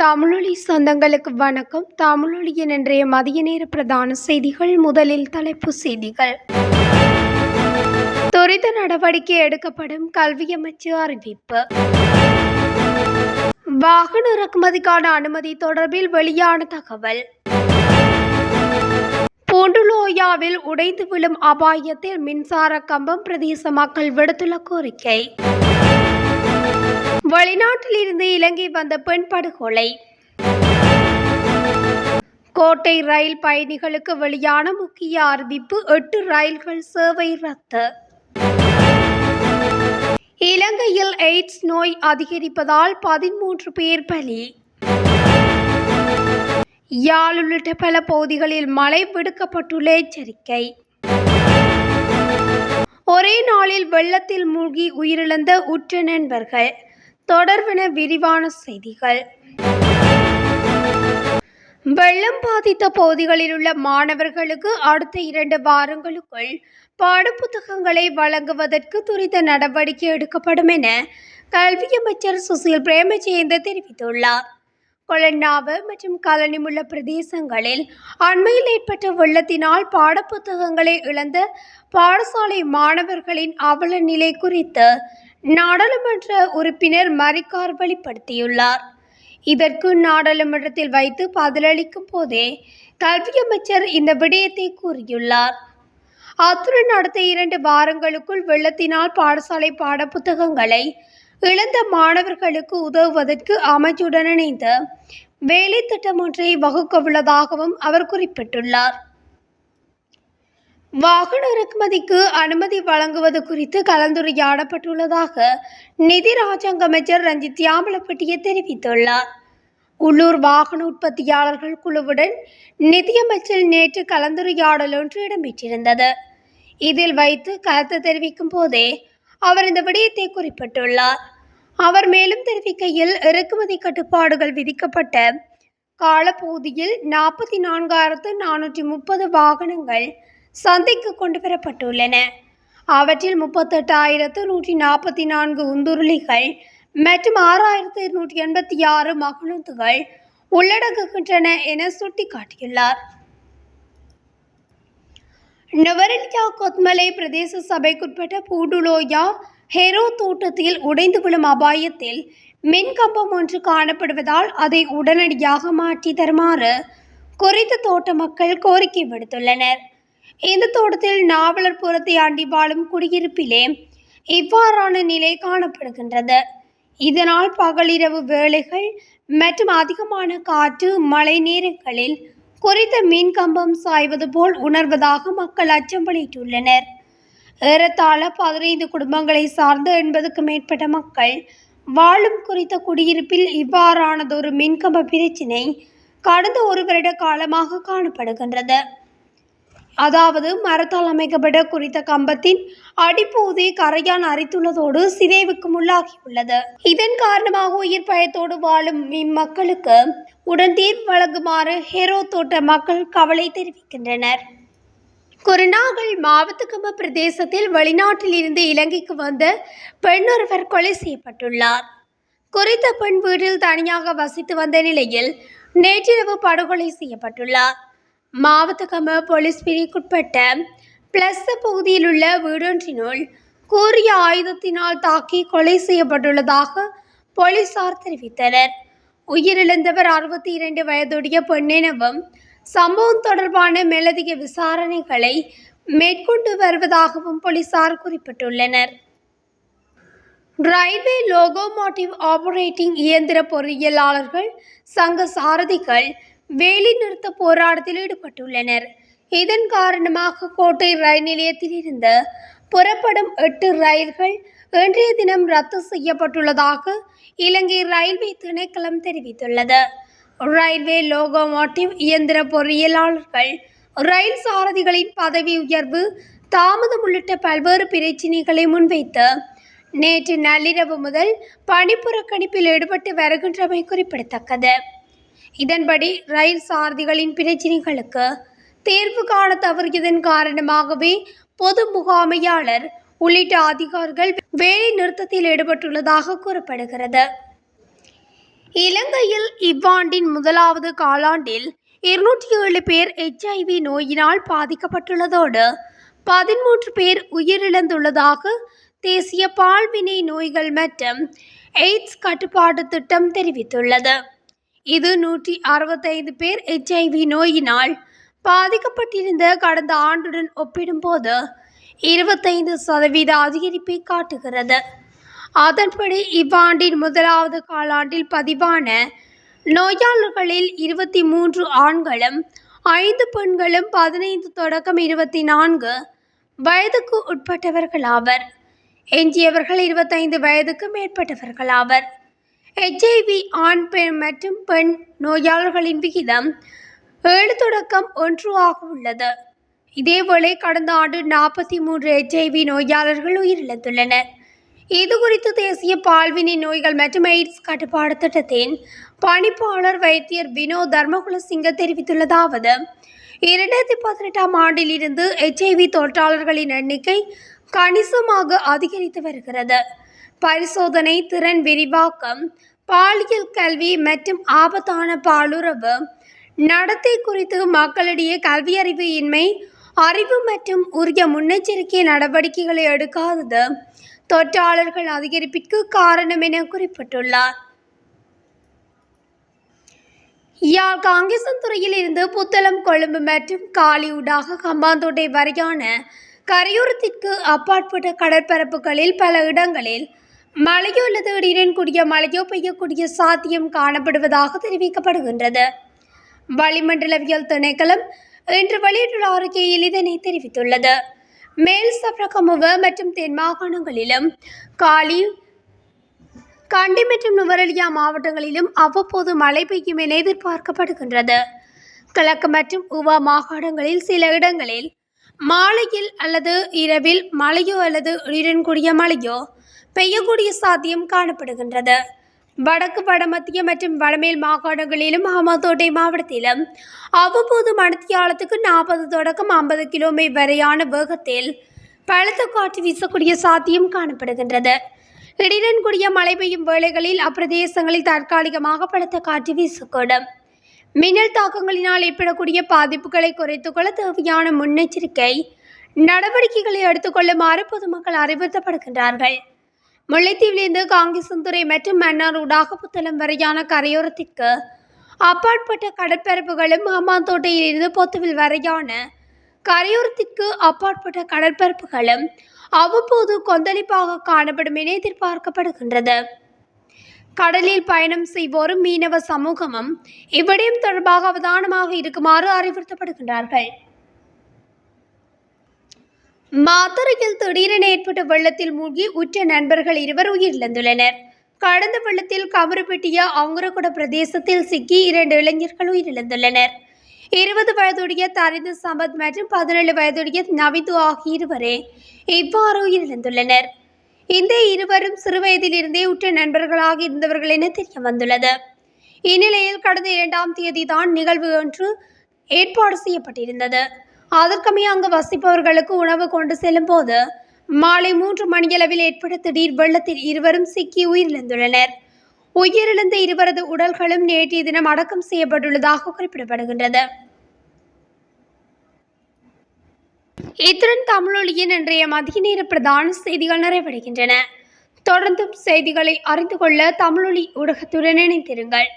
தமிழொலி சொந்தங்களுக்கு வணக்கம். தமிழொலியின் இன்றைய மதிய நேர பிரதான செய்திகள். முதலில் தலைப்புச் செய்திகள். துரித நடவடிக்கை எடுக்கப்படும், கல்வி அமைச்சு அறிவிப்பு. வாகன இறக்குமதிக்கான அனுமதி தொடர்பில் வெளியான தகவல். பூண்டுலோயாவில் உடைந்து விழும் அபாயத்தில் மின்சார கம்பம், பிரதேச மக்கள் விடுத்துள்ள கோரிக்கை. வெளிநாட்டில் இருந்து இலங்கை வந்த பெண் படுகொலை. கோட்டை ரயில் பயணிகளுக்கு வெளியான முக்கிய அறிவிப்பு. 8 ரயில்கள் சேவை ரத்து. இலங்கையில் எய்ட்ஸ் நோய் அதிகரிப்பதால் 13 பேர் பலி. யாழ் உள்ளிட்ட பல பகுதிகளில் மழை விடுக்கப்பட்டுள்ள எச்சரிக்கை. ஒரே நாளில் வெள்ளத்தில் மூழ்கி உயிரிழந்த உற்ற நண்பர்கள் தொடர்பென விரிவான செய்திகள். வெள்ளம் பாதித்த பகுதிகளில் உள்ள மாணவர்களுக்கு அடுத்த 2 வாரங்களுக்குள் பாடப்புத்தகங்களை வழங்குவதற்கு துரித நடவடிக்கை எடுக்கப்படும் என கல்வி அமைச்சர் சுசில் பிரேமஜயந்த தெரிவித்துள்ளார். கொலன்னாவ மற்றும் கலனிமுள்ள பிரதேசங்களில் அண்மையில் ஏற்பட்ட வெள்ளத்தினால் பாடப்புத்தகங்களை இழந்த பாடசாலை மாணவர்களின் அவல நிலை குறித்து நாடாளுமன்ற உறுப்பினர் மரிக்கார் வெளிப்படுத்தியுள்ளார். இதற்கு நாடாளுமன்றத்தில் வைத்து பதிலளிக்கும் போதே கல்வி அமைச்சர் இந்த விடயத்தை கூறியுள்ளார். அத்துடன் அடுத்த 2 வாரங்களுக்குள் வெள்ளத்தினால் பாடசாலை பாடப்புத்தகங்களை இழந்த மாணவர்களுக்கு உதவுவதற்கு அமைச்சுடன் இணைந்து வேலை திட்டம் ஒன்றை வகுக்கவுள்ளதாகவும் அவர் குறிப்பிட்டுள்ளார். வாகன இறக்குமதிக்கு அனுமதி வழங்குவது குறித்து கலந்துரையாடப்பட்டுள்ளதாக நிதி ராஜாங்க அமைச்சர் ரஞ்சித் யாமலப்பட்டிய தெரிவித்துள்ளார். உள்ளூர் வாகன உற்பத்தியாளர்கள் குழுவுடன் நிதியமைச்சர் நேற்று கலந்துரையாடல் ஒன்று இடம்பெற்றிருந்தது. இதில் வைத்து கருத்து தெரிவிக்கும் போதே அவர் இந்த விடயத்தை குறிப்பிட்டுள்ளார். அவர் மேலும் தெரிவிக்கையில், இறக்குமதி கட்டுப்பாடுகள் விதிக்கப்பட்ட காலப்பகுதியில் 44,430 வாகனங்கள் சந்தைக்கு கொண்டு வரப்பட்டுள்ளன. அவற்றில் 38,144 உந்துருளிகள் மற்றும் 6,286 மகிழுந்துகள் உள்ளடங்குகின்றன என சுட்டிக்காட்டியுள்ளார். நுவரெலியா கொத்மலை பிரதேச சபைக்குட்பட்ட பூண்டுலோயா ஹெரோ தோட்டத்தில் உடைந்து விழும் அபாயத்தில் மின்கம்பம் ஒன்று காணப்படுவதால் அதை உடனடியாக மாற்றி தருமாறு குறித்த தோட்ட மக்கள் கோரிக்கை விடுத்துள்ளனர். இந்த தோட்டத்தில் நாவலர்புரத்தை அண்டி வாழும் குடியிருப்பிலே இவ்வாறான நிலை காணப்படுகின்றது. இதனால் பகலிரவு வேளைகள் மற்றும் அதிகமான காற்று, மழை நேரங்களில் குறித்த மின்கம்பம் சாய்வது போல் உணர்வதாக மக்கள் அச்சம் வெளியிட்டுள்ளனர். ஏறத்தாழ 15 குடும்பங்களை சார்ந்த 80க்கும் மேற்பட்ட மக்கள் வாழும் குறித்த குடியிருப்பில் இவ்வாறானதொரு மின்கம்ப பிரச்சினை கடந்த 1 வருட காலமாக காணப்படுகின்றது. அதாவது மரத்தால் அமைக்கப்பட்ட குறித்த கம்பத்தின் அடிப்பகுதி கரையான் அரித்துள்ளதோடு சிதைவுக்கு உள்ளாகியுள்ளது. இதன் காரணமாக உயிர் பயத்தோடு வாழும் இம்மக்களுக்கு உடன் தீர்வு வழங்குமாறு ஹெரோ தோட்ட மக்கள் கவலை தெரிவிக்கின்றனர். குருநாகல் மாவத்துக்கம பிரதேசத்தில் வெளிநாட்டில் இருந்து இலங்கைக்கு வந்த பெண் ஒருவர் கொலை செய்யப்பட்டுள்ளார். குறித்த பெண் வீட்டில் தனியாக வசித்து வந்த நிலையில் நேற்றிரவு படுகொலை செய்யப்பட்டுள்ளார். மாவத்துக்கம போலீஸ் பிரிவுக்குட்பட்ட பிளஸ் பகுதியில் உள்ள வீடொன்றினுள் கூறிய ஆயுதத்தினால் தாக்கி கொலை செய்யப்பட்டுள்ளதாக போலீசார் தெரிவித்தனர். உயிரிழந்தவர் 62 வயதுடைய பெண் எனவும் சம்பவம் தொடர்பான மேலதிக விசாரணைகளை மேற்கொண்டு வருவதாகவும் போலீசார் குறிப்பிட்டுள்ளனர். ரயில்வே லோகோமோட்டிவ் ஆபரேட்டிங் இயந்திர பொறியியலாளர்கள் சங்க சாரதிகள் வேலை நிறுத்த போராட்டத்தில் ஈடுபட்டுள்ளனர். இதன் காரணமாக கோட்டை ரயில் நிலையத்தில் இருந்து புறப்படும் 8 ரயில்கள் இன்றைய தினம் ரத்து செய்யப்பட்டுள்ளதாக இலங்கை ரயில்வே திணைக்களம் தெரிவித்துள்ளது. ரயில்வே லோகோமோட்டிவ் இயந்திர பொறியியலாளர்கள், ரயில் சாரதிகளின் பதவி உயர்வு தாமதம் உள்ளிட்ட பல்வேறு பிரச்சினைகளை முன்வைத்து நேற்று நள்ளிரவு முதல் பணிப்புறக்கணிப்பில் ஈடுபட்டு வருகின்றமை குறிப்பிடத்தக்கது. இதன்படி ரயில் சாரதிகளின் பிரச்சினைகளுக்கு தீர்வு காண தவறியதன் காரணமாகவே பொது முகாமையாளர் உள்ளிட்ட அதிகாரிகள் வேலை நிறுத்தத்தில் ஈடுபட்டுள்ளதாக கூறப்படுகிறது. இலங்கையில் இவ்வாண்டின் முதலாவது காலாண்டில் 207 பேர் HIV நோயினால் பாதிக்கப்பட்டுள்ளதோடு 13 பேர் உயிரிழந்துள்ளதாக தேசிய பால்வினை நோய்கள் மற்றும் எய்ட்ஸ் கட்டுப்பாட்டு திட்டம் தெரிவித்துள்ளது. இது 165 பேர் HIV நோயினால் பாதிக்கப்பட்டிருந்த கடந்த ஆண்டுடன் ஒப்பிடும்போது 25% அதிகரிப்பை காட்டுகிறது. அதன்படி இவ்வாண்டின் முதலாவது காலாண்டில் பதிவான நோயாளர்களில் 23 ஆண்களும் 5 பெண்களும் 15 தொடக்கம் 24 வயதுக்கு உட்பட்டவர்களாவர். எஞ்சியவர்கள் 25 வயதுக்கு மேற்பட்டவர்களாவர். HIV ஆண் பெண் மற்றும் பெண் நோயாளர்களின் விகிதம் 7 தொடக்கம் 1 ஆக உள்ளது. இதேவேளை கடந்த ஆண்டு 43 HIV நோயாளர்கள் உயிரிழந்துள்ளனர். இதுகுறித்து தேசிய பால்வினை நோய்கள் மற்றும் எய்ட்ஸ் கட்டுப்பாடு திட்டத்தின் பணிப்பாளர் வைத்தியர் வினோ தர்மகுலசிங்க தெரிவித்துள்ளதாவது: 2018 ஆண்டில் இருந்து HIV தொற்றாளர்களின் எண்ணிக்கை கணிசமாக அதிகரித்து வருகிறது. பரிசோதனை திறன் விரிவாக்கம், பாலியல் கல்வி மற்றும் ஆபத்தான பாலுறவு நடத்தை குறித்து மக்களிடையே கல்வியறிவு இன்மை, அறிவு மற்றும் உரிய முன்னெச்சரிக்கை நடவடிக்கைகளை எடுக்காதது தொற்றாளர்கள் அதிகரிப்பிற்கு காரணம் என குறிப்பிட்டுள்ளார். யாழ் காங்கேசன்துறையில் இருந்து புத்தளம், கொழும்பு மற்றும் காலி ஊடாக ஹம்பாந்தோட்டை வரையான கரையோரத்திற்கு அப்பாற்பட்ட கடற்பரப்புகளில் பல இடங்களில் மழையோ அல்லது இடியுடன் கூடிய மழையோ பெய்யக்கூடிய சாத்தியம் காணப்படுவதாக தெரிவிக்கப்படுகின்றது. வளிமண்டலவியல் திணைக்களம் இன்று வெளியிட்டுள்ள அறிக்கையில் இதனை தெரிவித்துள்ளது. மேல் சப்ரகமுவ மற்றும் தென் மாகாணங்களிலும் காலி, கண்டி மற்றும் நுவரெலியா மாவட்டங்களிலும் அவ்வப்போது மழை பெய்யும் என எதிர்பார்க்கப்படுகின்றது. கிழக்கு மற்றும் உவா மாகாணங்களில் சில இடங்களில் மாலையில் அல்லது இரவில் மழையோ அல்லது இடியுடன் கூடிய மழையோ பெய்யக்கூடிய சாத்தியம் காணப்படுகின்றது. வடக்கு, வடமத்திய மற்றும் வடமேல் மாகாணங்களிலும் ஹம்பாந்தோட்டை மாவட்டத்திலும் அவ்வப்போது மணித்தியாலத்துக்கு 40 தொடக்கம் 50 கிலோமீ வரையான வேகத்தில் பலத்த காற்று வீசக்கூடிய சாத்தியம் காணப்படுகின்றது. இடியுடன் கூடிய மழை பெய்யும் வேளைகளில் அப்பிரதேசங்களில் தற்காலிகமாக பலத்த காற்று வீசக்கூடும். மின்னல் தாக்கங்களினால் ஏற்படக்கூடிய பாதிப்புகளை குறைத்துக் கொள்ள தேவையான முன்னெச்சரிக்கை நடவடிக்கைகளை எடுத்துக்கொள்ளுமாறு பொதுமக்கள் அறிவுறுத்தப்படுகின்றார்கள். முல்லைத்தீவிலிருந்து காங்கேசன்துறை மற்றும் மன்னார் ஊடாக புத்தளம் வரையான கரையோரத்திற்கு அப்பாற்பட்ட கடற்பரப்புகளும், ஹம்பாந்தோட்டையில் இருந்து பொத்துவில் வரையான கரையோரத்திற்கு அப்பாற்பட்ட கடற்பரப்புகளும் அவ்வப்போது கொந்தளிப்பாக காணப்படும் என எதிர்பார்க்கப்படுகின்றது. கடலில் பயணம் செய்வோரும் மீனவ சமூகமும் இவ்விடயம் தொடர்பாக அவதானமாக இருக்குமாறு அறிவுறுத்தப்படுகின்றார்கள். மாத்தறையில் திடீரென ஏற்பட்ட வெள்ளத்தில் மூழ்கி உற்ற நண்பர்கள் 2 உயிரிழந்துள்ளனர். கடந்த வெள்ளத்தில் கமருப்பெட்டிய அங்குரகுட பிரதேசத்தில் சிக்கி 2 இளைஞர்கள் உயிரிழந்துள்ளனர். 20 வயதுடைய தரிது சம்பத் மற்றும் 17 வயதுடைய நவிது ஆகிய இருவரே இவ்வாறு உயிரிழந்துள்ளனர். இந்த இருவரும் சிறுவயதிலிருந்தே உற்ற நண்பர்களாக இருந்தவர்கள் என தெரிய வந்துள்ளது. இந்நிலையில் கடந்த 2ஆம் தேதி தான் நிகழ்வு ஒன்று ஏற்பாடு செய்யப்பட்டிருந்தது. அதற்கமைய அங்கு வசிப்பவர்களுக்கு உணவு கொண்டு செல்லும் போது மாலை 3 மணியளவில் ஏற்பட்ட திடீர் வெள்ளத்தில் இருவரும் சிக்கி உயிரிழந்துள்ளனர். உயிரிழந்த இருவரது உடல்களும் நேற்றைய தினம் அடக்கம் செய்யப்பட்டுள்ளதாக குறிப்பிடப்படுகின்றது. இத்துடன் தமிழொலியின் இன்றைய மதிய நேர பிரதான செய்திகள் நிறைவடைகின்றன. தொடர்ந்தும் செய்திகளை அறிந்து கொள்ள தமிழொலி ஊடகத்துடன் இணைந்திருங்கள்.